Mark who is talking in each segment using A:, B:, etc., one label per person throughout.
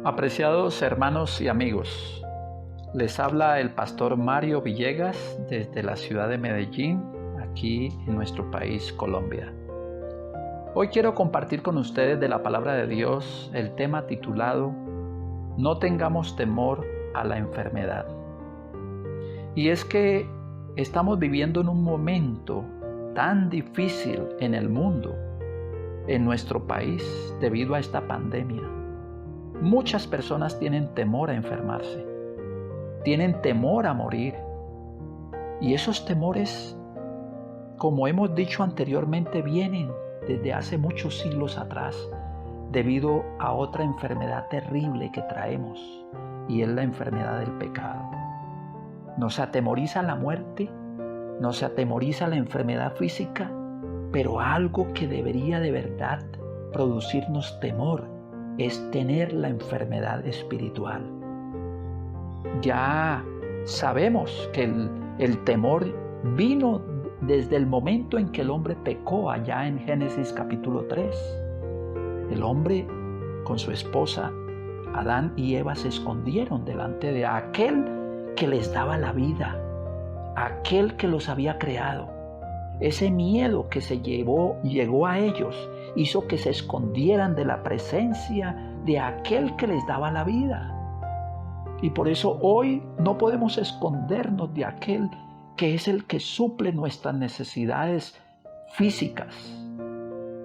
A: Apreciados hermanos y amigos, les habla el pastor Mario Villegas desde la ciudad de Medellín, aquí en nuestro país, Colombia. Hoy quiero compartir con ustedes de la palabra de Dios el tema titulado No tengamos temor a la enfermedad. Y es que estamos viviendo en un momento tan difícil en el mundo, en nuestro país, debido a esta pandemia. Muchas personas tienen temor a enfermarse, tienen temor a morir. Y esos temores, como hemos dicho anteriormente, vienen desde hace muchos siglos atrás, debido a otra enfermedad terrible que traemos, y es la enfermedad del pecado. Nos atemoriza la muerte, nos atemoriza la enfermedad física, pero algo que debería de verdad producirnos temor es tener la enfermedad espiritual. Ya sabemos que el temor vino desde el momento en que el hombre pecó, allá en Génesis capítulo 3. El hombre con su esposa, Adán y Eva, se escondieron delante de aquel que les daba la vida, aquel que los había creado. Ese miedo que llegó a ellos hizo que se escondieran de la presencia de aquel que les daba la vida. Y por eso hoy no podemos escondernos de aquel que es el que suple nuestras necesidades físicas,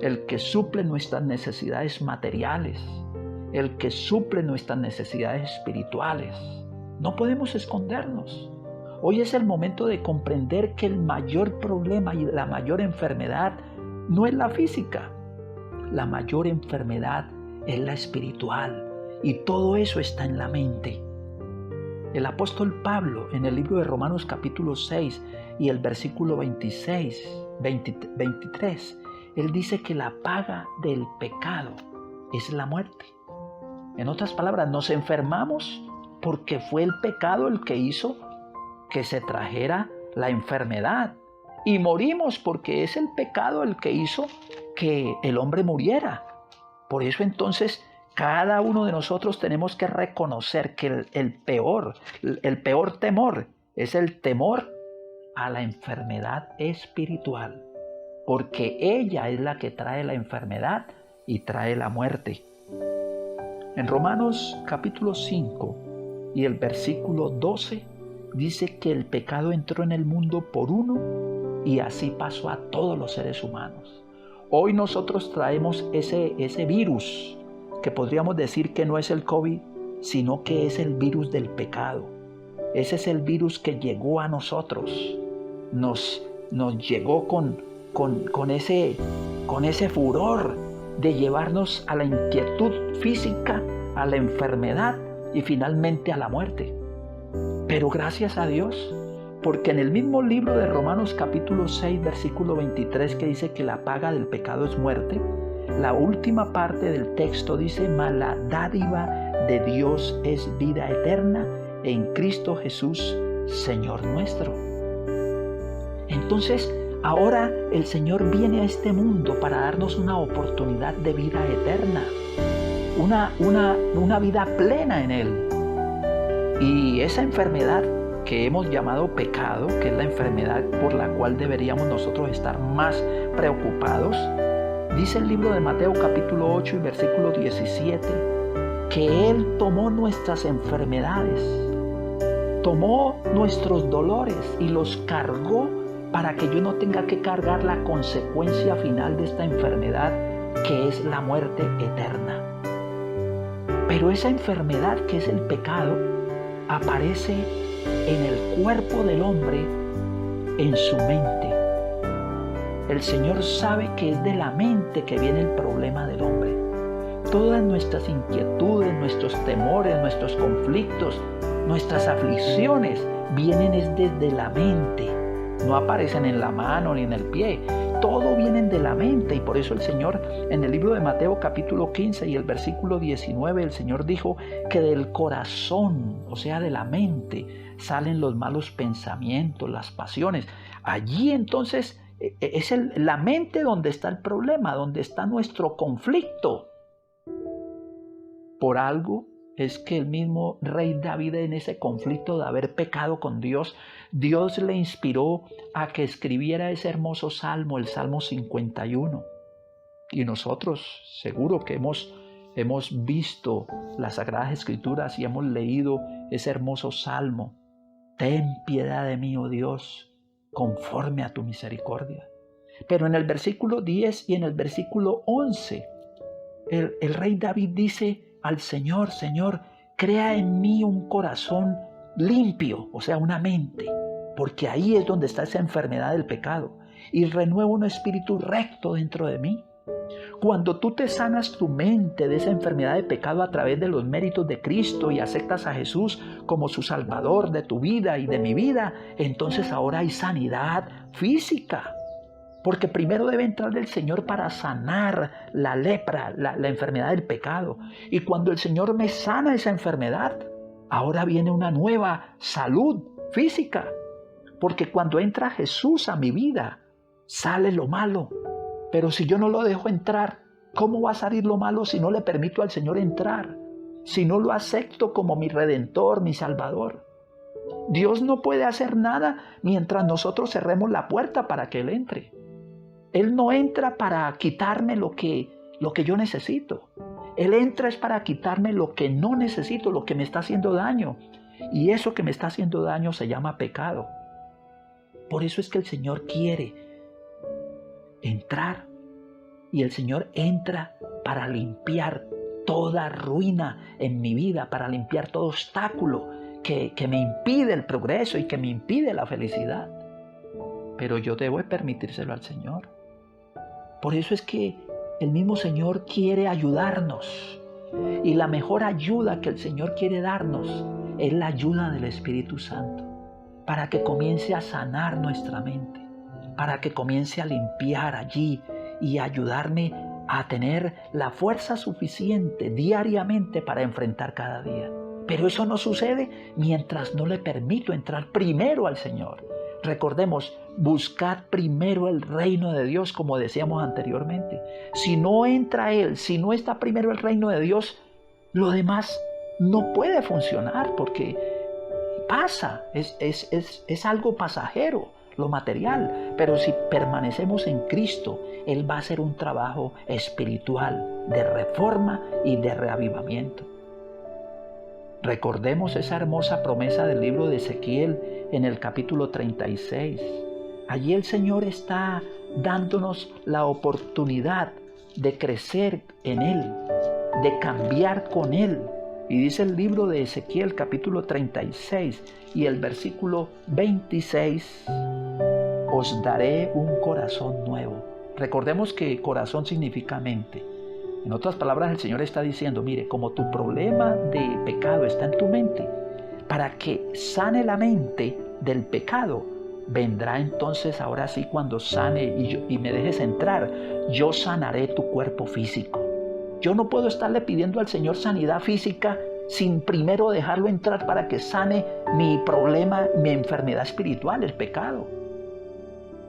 A: el que suple nuestras necesidades materiales, el que suple nuestras necesidades espirituales. No podemos escondernos. Hoy es el momento de comprender que el mayor problema y la mayor enfermedad no es la física. La mayor enfermedad es la espiritual, y todo eso está en la mente. El apóstol Pablo, en el libro de Romanos capítulo 6 y el versículo 23, él dice que la paga del pecado es la muerte. En otras palabras, nos enfermamos porque fue el pecado el que hizo que se trajera la enfermedad, y morimos porque es el pecado el que hizo que el hombre muriera. Por eso entonces cada uno de nosotros tenemos que reconocer que el peor temor es el temor a la enfermedad espiritual, porque ella es la que trae la enfermedad y trae la muerte. En Romanos capítulo 5 y el versículo 12 dice que el pecado entró en el mundo por uno y así pasó a todos los seres humanos. Hoy nosotros traemos ese virus que podríamos decir que no es el COVID, sino que es el virus del pecado. Ese es el virus que llegó a nosotros. Nos llegó con ese furor de llevarnos a la inquietud física, a la enfermedad y finalmente a la muerte. Pero gracias a Dios, porque en el mismo libro de Romanos capítulo 6, versículo 23, que dice que la paga del pecado es muerte, la última parte del texto dice: mas la dádiva de Dios es vida eterna en Cristo Jesús, Señor nuestro. Entonces, ahora el Señor viene a este mundo para darnos una oportunidad de vida eterna, una vida plena en Él. Y esa enfermedad que hemos llamado pecado, que es la enfermedad por la cual deberíamos nosotros estar más preocupados, dice el libro de Mateo capítulo 8 y versículo 17, que Él tomó nuestras enfermedades, tomó nuestros dolores y los cargó para que yo no tenga que cargar la consecuencia final de esta enfermedad, que es la muerte eterna. Pero esa enfermedad, que es el pecado, aparece en el cuerpo del hombre, en su mente. El Señor sabe que es de la mente que viene el problema del hombre. Todas nuestras inquietudes, nuestros temores, nuestros conflictos, nuestras aflicciones vienen desde la mente. No aparecen en la mano ni en el pie. Todo viene de la mente, y por eso el Señor, en el libro de Mateo capítulo 15 y el versículo 19, el Señor dijo que del corazón, o sea de la mente, salen los malos pensamientos, las pasiones. Allí entonces es la mente donde está el problema, donde está nuestro conflicto. Por algo es que el mismo rey David, en ese conflicto de haber pecado con Dios, Dios le inspiró a que escribiera ese hermoso salmo, el Salmo 51. Y nosotros seguro que hemos visto las Sagradas Escrituras y hemos leído ese hermoso salmo. Ten piedad de mí, oh Dios, conforme a tu misericordia. Pero en el versículo 10 y en el versículo 11, el rey David dice al Señor: Señor, crea en mí un corazón limpio, o sea, una mente, porque ahí es donde está esa enfermedad del pecado, y renueva un espíritu recto dentro de mí. Cuando tú te sanas tu mente de esa enfermedad de pecado a través de los méritos de Cristo y aceptas a Jesús como su Salvador de tu vida y de mi vida, entonces ahora hay sanidad física. Porque primero debe entrar el Señor para sanar la lepra, la enfermedad del pecado. Y cuando el Señor me sana esa enfermedad, ahora viene una nueva salud física. Porque cuando entra Jesús a mi vida, sale lo malo. Pero si yo no lo dejo entrar, ¿cómo va a salir lo malo si no le permito al Señor entrar? Si no lo acepto como mi Redentor, mi Salvador. Dios no puede hacer nada mientras nosotros cerremos la puerta para que Él entre. Él no entra para quitarme lo que yo necesito. Él entra es para quitarme lo que no necesito, lo que me está haciendo daño. Y eso que me está haciendo daño se llama pecado. Por eso es que el Señor quiere entrar. Y el Señor entra para limpiar toda ruina en mi vida, para limpiar todo obstáculo que me impide el progreso y que me impide la felicidad. Pero yo debo permitírselo al Señor. Por eso es que el mismo Señor quiere ayudarnos. Y la mejor ayuda que el Señor quiere darnos es la ayuda del Espíritu Santo, para que comience a sanar nuestra mente, para que comience a limpiar allí y ayudarme a tener la fuerza suficiente diariamente para enfrentar cada día. Pero eso no sucede mientras no le permito entrar primero al Señor. Recordemos, buscad primero el reino de Dios, como decíamos anteriormente. Si no entra Él, si no está primero el reino de Dios, lo demás no puede funcionar, porque pasa, es algo pasajero, lo material. Pero si permanecemos en Cristo, Él va a hacer un trabajo espiritual de reforma y de reavivamiento. Recordemos esa hermosa promesa del libro de Ezequiel en el capítulo 36. Allí el Señor está dándonos la oportunidad de crecer en Él, de cambiar con Él. Y dice el libro de Ezequiel capítulo 36 y el versículo 26: os daré un corazón nuevo. Recordemos que corazón significa mente. En otras palabras, el Señor está diciendo: mire, como tu problema de pecado está en tu mente, para que sane la mente del pecado, vendrá entonces ahora sí cuando sane y me dejes entrar, yo sanaré tu cuerpo físico. Yo no puedo estarle pidiendo al Señor sanidad física sin primero dejarlo entrar para que sane mi problema, mi enfermedad espiritual, el pecado.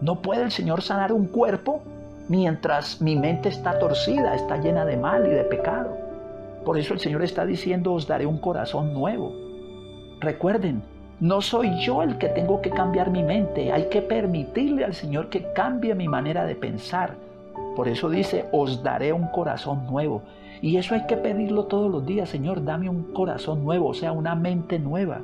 A: No puede el Señor sanar un cuerpo mientras mi mente está torcida, está llena de mal y de pecado. Por eso el Señor está diciendo: os daré un corazón nuevo. Recuerden, no soy yo el que tengo que cambiar mi mente, hay que permitirle al Señor que cambie mi manera de pensar. Por eso dice: os daré un corazón nuevo. Y eso hay que pedirlo todos los días: Señor, dame un corazón nuevo, o sea, una mente nueva.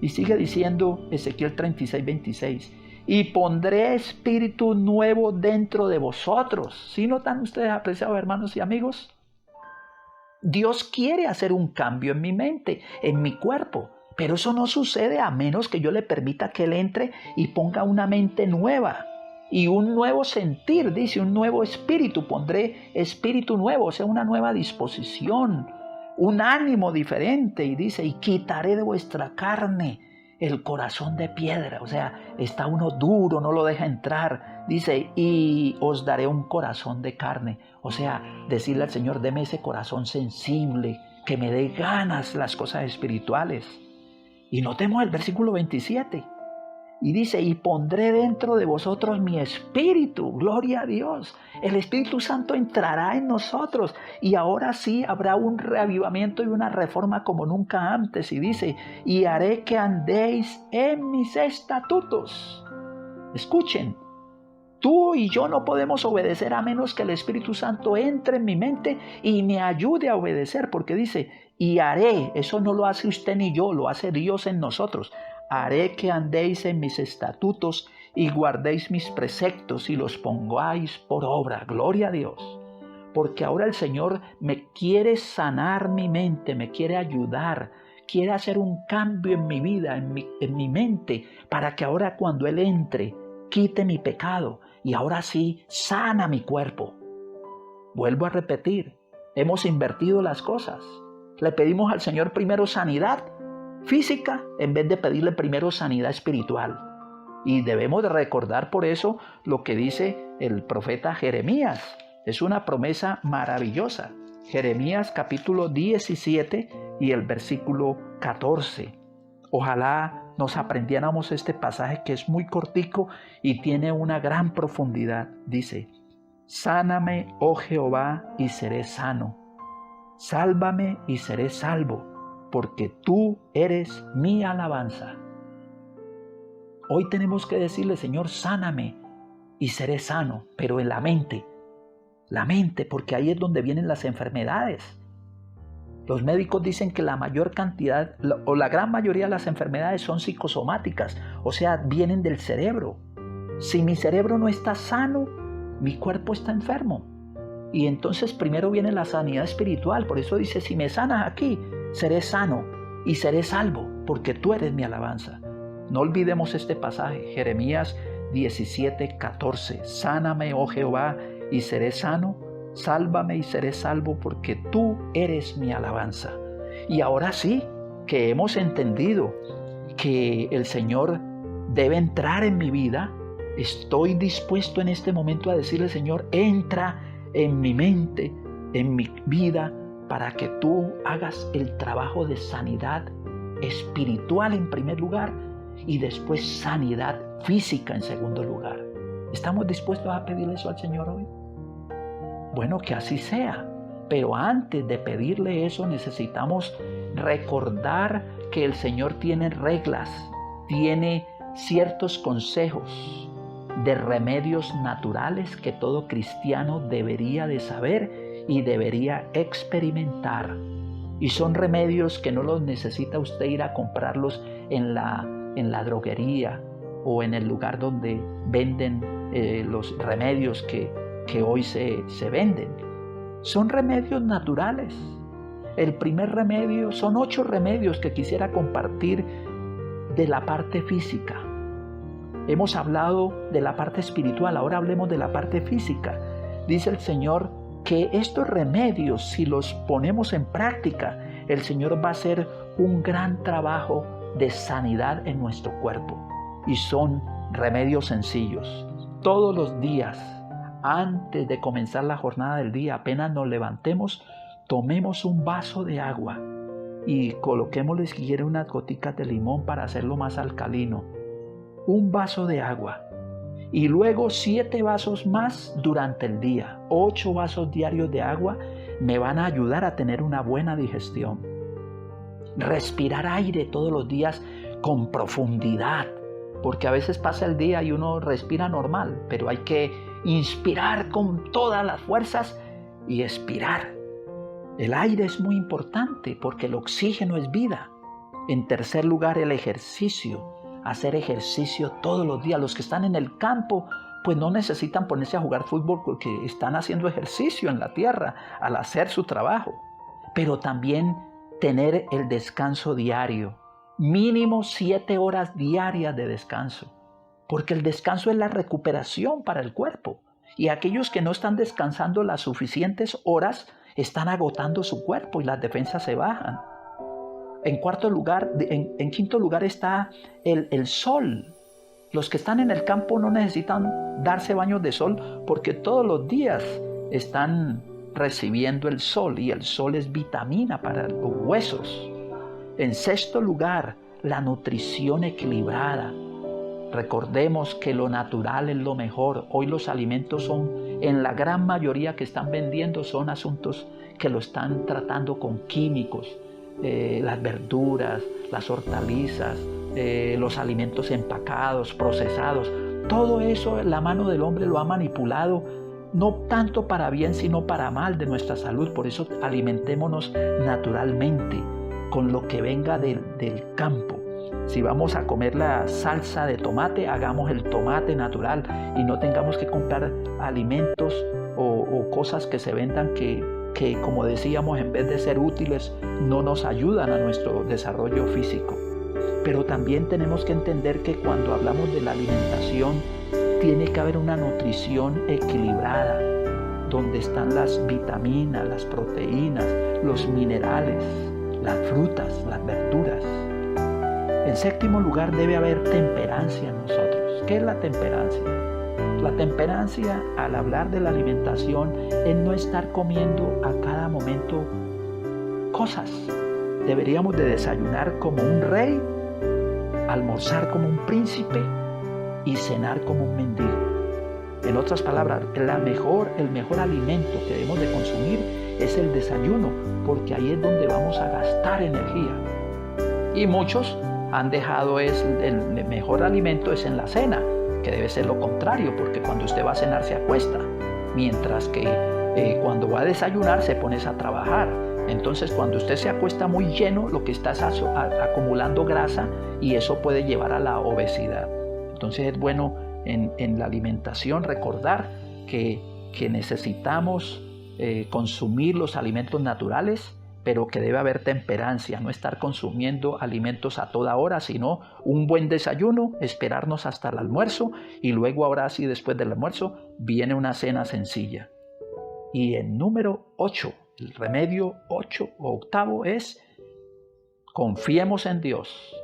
A: Y sigue diciendo Ezequiel 36, 26: y pondré espíritu nuevo dentro de vosotros. ¿Sí notan ustedes, apreciados hermanos y amigos? Dios quiere hacer un cambio en mi mente, en mi cuerpo. Pero eso no sucede a menos que yo le permita que Él entre y ponga una mente nueva. Y un nuevo sentir, dice, un nuevo espíritu. Pondré espíritu nuevo, o sea, una nueva disposición, un ánimo diferente. Y dice: y quitaré de vuestra carne el corazón de piedra. O sea, está uno duro, no lo deja entrar. Dice: y os daré un corazón de carne. O sea, decirle al Señor: deme ese corazón sensible, que me dé ganas las cosas espirituales. Y notemos el versículo 27. Y dice, y pondré dentro de vosotros mi espíritu, gloria a Dios. El Espíritu Santo entrará en nosotros y ahora sí habrá un reavivamiento y una reforma como nunca antes. Y dice, y haré que andéis en mis estatutos. Escuchen, tú y yo no podemos obedecer a menos que el Espíritu Santo entre en mi mente y me ayude a obedecer, porque dice, y haré, eso no lo hace usted ni yo, lo hace Dios en nosotros. Haré que andéis en mis estatutos y guardéis mis preceptos y los pongáis por obra. Gloria a Dios. Porque ahora el Señor me quiere sanar mi mente, me quiere ayudar, quiere hacer un cambio en mi vida, en mi mente, para que ahora cuando Él entre, quite mi pecado y ahora sí sana mi cuerpo. Vuelvo a repetir, hemos invertido las cosas. Le pedimos al Señor primero sanidad física en vez de pedirle primero sanidad espiritual. Y debemos de recordar por eso lo que dice el profeta Jeremías. Es una promesa maravillosa. Jeremías capítulo 17 y el versículo 14. Ojalá nos aprendiéramos este pasaje que es muy cortico y tiene una gran profundidad. Dice, sáname, oh Jehová, y seré sano. Sálvame y seré salvo, porque tú eres mi alabanza. Hoy tenemos que decirle, Señor, sáname y seré sano, pero en la mente, porque ahí es donde vienen las enfermedades. Los médicos dicen que la mayor cantidad o la gran mayoría de las enfermedades son psicosomáticas, o sea, vienen del cerebro. Si mi cerebro no está sano, mi cuerpo está enfermo. Y entonces primero viene la sanidad espiritual. Por eso dice, si me sanas aquí, seré sano y seré salvo, porque tú eres mi alabanza. No olvidemos este pasaje, Jeremías 17:14. Sáname, oh Jehová, y seré sano. Sálvame y seré salvo, porque tú eres mi alabanza. Y ahora sí, que hemos entendido que el Señor debe entrar en mi vida, estoy dispuesto en este momento a decirle, Señor, entra en mi mente, en mi vida, para que tú hagas el trabajo de sanidad espiritual en primer lugar y después sanidad física en segundo lugar. ¿Estamos dispuestos a pedirle eso al Señor hoy? Bueno, que así sea, pero antes de pedirle eso necesitamos recordar que el Señor tiene reglas, tiene ciertos consejos de remedios naturales que todo cristiano debería de saber y debería experimentar. Y son remedios que no los necesita usted ir a comprarlos en la droguería o en el lugar donde venden los remedios que hoy se venden. Son remedios naturales. El primer remedio, son 8 remedios que quisiera compartir de la parte física. Hemos hablado de la parte espiritual, ahora hablemos de la parte física. Dice el Señor que estos remedios, si los ponemos en práctica, el Señor va a hacer un gran trabajo de sanidad en nuestro cuerpo. Y son remedios sencillos. Todos los días, antes de comenzar la jornada del día, apenas nos levantemos, tomemos un vaso de agua y coloquémosle si quiere unas goticas de limón para hacerlo más alcalino. Un vaso de agua y luego 7 vasos más durante el día. 8 vasos diarios de agua me van a ayudar a tener una buena digestión. Respirar aire todos los días con profundidad, porque a veces pasa el día y uno respira normal, pero hay que inspirar con todas las fuerzas y expirar. El aire es muy importante porque el oxígeno es vida. En tercer lugar, el ejercicio. Hacer ejercicio todos los días. Los que están en el campo, pues no necesitan ponerse a jugar fútbol porque están haciendo ejercicio en la tierra al hacer su trabajo. Pero también tener el descanso diario. Mínimo 7 horas diarias de descanso. Porque el descanso es la recuperación para el cuerpo. Y aquellos que no están descansando las suficientes horas están agotando su cuerpo y las defensas se bajan. En quinto lugar está el sol. Los que están en el campo no necesitan darse baños de sol porque todos los días están recibiendo el sol y el sol es vitamina para los huesos. En sexto lugar, la nutrición equilibrada. Recordemos que lo natural es lo mejor. Hoy los alimentos son, en la gran mayoría que están vendiendo, son asuntos que lo están tratando con químicos. Las verduras, las hortalizas, los alimentos empacados, procesados. Todo eso la mano del hombre lo ha manipulado, no tanto para bien, sino para mal de nuestra salud. Por eso alimentémonos naturalmente con lo que venga del campo. Si vamos a comer la salsa de tomate, hagamos el tomate natural y no tengamos que comprar alimentos o cosas que se vendan que, como decíamos, en vez de ser útiles, no nos ayudan a nuestro desarrollo físico. Pero también tenemos que entender que cuando hablamos de la alimentación, tiene que haber una nutrición equilibrada, donde están las vitaminas, las proteínas, los minerales, las frutas, las verduras. En séptimo lugar, debe haber temperancia en nosotros. ¿Qué es la temperancia? La temperancia, al hablar de la alimentación, es no estar comiendo a cada momento cosas. Deberíamos de desayunar como un rey, almorzar como un príncipe y cenar como un mendigo. En otras palabras, el mejor alimento que debemos de consumir es el desayuno, porque ahí es donde vamos a gastar energía. Y muchos han dejado el mejor alimento es en la cena, que debe ser lo contrario, porque cuando usted va a cenar se acuesta, mientras que cuando va a desayunar se pone a trabajar. Entonces cuando usted se acuesta muy lleno, lo que está es acumulando grasa y eso puede llevar a la obesidad. Entonces es bueno en la alimentación recordar que necesitamos consumir los alimentos naturales, pero que debe haber temperancia, no estar consumiendo alimentos a toda hora, sino un buen desayuno, esperarnos hasta el almuerzo y luego ahora sí, después del almuerzo, viene una cena sencilla. Y el número 8, el remedio 8 o octavo es: confiemos en Dios,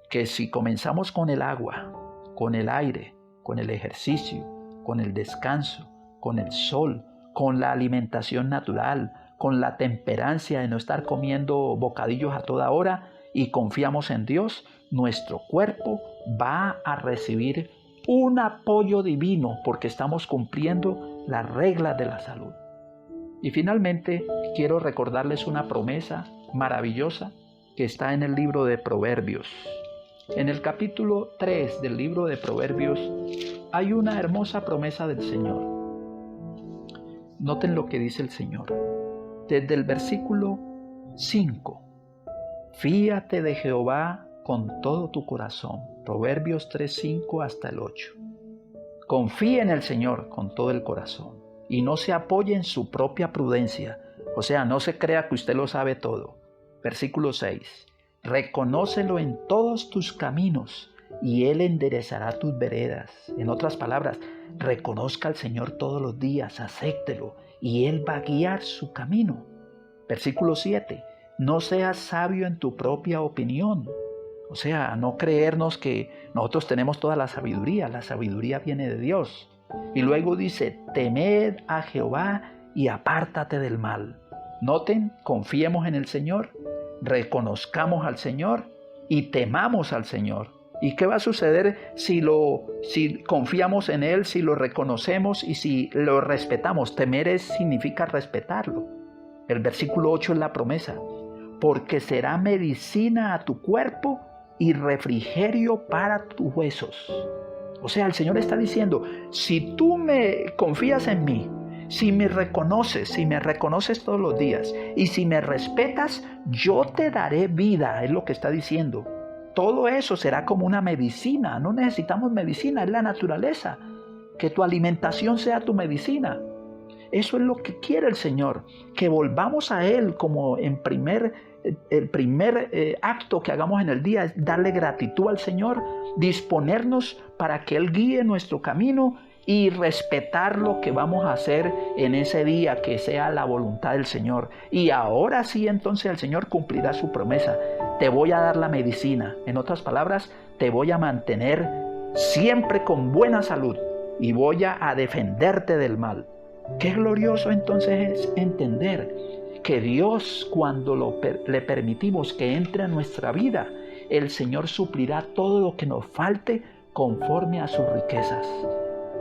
A: que si comenzamos con el agua, con el aire, con el ejercicio, con el descanso, con el sol, con la alimentación natural, con la temperancia de no estar comiendo bocadillos a toda hora y confiamos en Dios, nuestro cuerpo va a recibir un apoyo divino porque estamos cumpliendo las reglas de la salud. Y finalmente quiero recordarles una promesa maravillosa que está en el libro de Proverbios. En el capítulo 3 del libro de Proverbios hay una hermosa promesa del Señor. Noten lo que dice el Señor. Desde el versículo 5. Fíate de Jehová con todo tu corazón. Proverbios 3:5 hasta el 8. Confíe en el Señor con todo el corazón y no se apoye en su propia prudencia. O sea, no se crea que usted lo sabe todo. Versículo 6. Reconócelo en todos tus caminos y Él enderezará tus veredas. En otras palabras, reconozca al Señor todos los días, acéptelo y Él va a guiar su camino. Versículo 7. No seas sabio en tu propia opinión. O sea, no creernos que nosotros tenemos toda la sabiduría viene de Dios. Y luego dice, temed a Jehová y apártate del mal. Noten, confiemos en el Señor, reconozcamos al Señor y temamos al Señor. ¿Y qué va a suceder si confiamos en Él, si lo reconocemos y si lo respetamos? Temer significa respetarlo. El versículo 8 es la promesa. Porque será medicina a tu cuerpo y refrigerio para tus huesos. O sea, el Señor está diciendo, si tú me confías en mí, si me reconoces todos los días y si me respetas, yo te daré vida, es lo que está diciendo. Todo eso será como una medicina. No necesitamos medicina, es la naturaleza. Que tu alimentación sea tu medicina. Eso es lo que quiere el Señor, que volvamos a Él como el primer acto que hagamos en el día es darle gratitud al Señor, disponernos para que Él guíe nuestro camino y respetar lo que vamos a hacer en ese día, que sea la voluntad del Señor. Y ahora sí, entonces el Señor cumplirá su promesa. Te voy a dar la medicina. En otras palabras, te voy a mantener siempre con buena salud y voy a defenderte del mal. Qué glorioso entonces es entender que Dios, cuando le permitimos que entre a nuestra vida, el Señor suplirá todo lo que nos falte conforme a sus riquezas.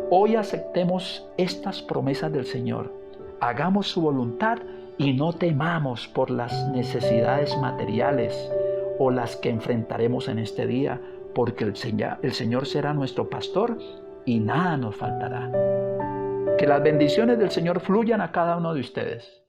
A: Hoy aceptemos estas promesas del Señor. Hagamos su voluntad y no temamos por las necesidades materiales o las que enfrentaremos en este día, porque el Señor será nuestro pastor y nada nos faltará. Que las bendiciones del Señor fluyan a cada uno de ustedes.